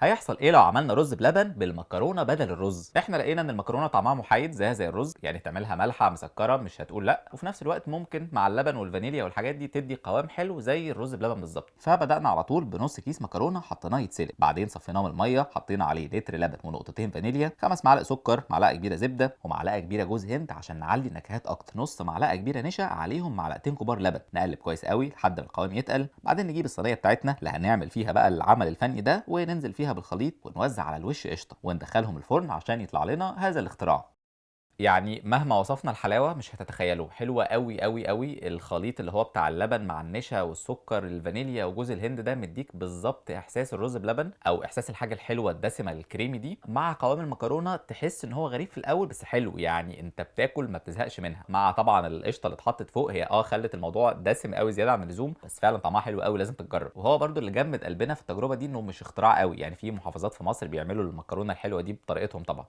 هيحصل ايه لو عملنا رز بلبن بالمكرونه بدل الرز؟ احنا لقينا ان المكرونه طعمها محايد زيها زي الرز، يعني تعملها مالحه مسكره مش هتقول لا، وفي نفس الوقت ممكن مع اللبن والفانيليا والحاجات دي تدي قوام حلو زي الرز بلبن بالظبط. فبدانا على طول بنص كيس مكرونه حطيناه يتسلق، بعدين صفيناه من الميه، حطينا عليه لتر لبن ونقطتين فانيليا، 5 معالق سكر، معلقه كبيره زبده، ومعلقه كبيره جوز هند عشان نعلي نكهات اكتر، نص معلقه كبيره نشا، عليهم معلقتين كبار لبن. نقلب كويس قوي لحد ما القوام يتقل، بعدين نجيب الصينيه بتاعتنا اللي هنعمل فيها بقى العمل الفني ده وننزل فيها بالخليط ونوزع على الوش قشطه وندخلهم الفرن عشان يطلع لنا هذا الاختراع. يعني مهما وصفنا الحلاوة مش هتتخيلوا، حلوة أوي، أوي، أوي. الخليط اللي هو بتاع اللبن مع النشا والسكر الفانيليا وجوز الهند ده مديك بالظبط إحساس الرز بلبن، أو إحساس الحاجة الحلوة الدسمة الكريمي دي، مع قوام المكرونة تحس إن هو غريب في الأول بس حلو، يعني أنت بتاكل ما بتزهقش منها، مع طبعًا القشطة اللي اتحطت فوق، هي خلت الموضوع دسم أوي زيادة عن اللزوم، بس فعلًا طعمها حلو أوي لازم تتجرب. وهو برضه اللي جمد قلبنا في التجربة دي إنه مش اختراع أوي، يعني في محافظات في مصر بيعملوا المكرونة الحلوة دي بطريقتهم طبعًا.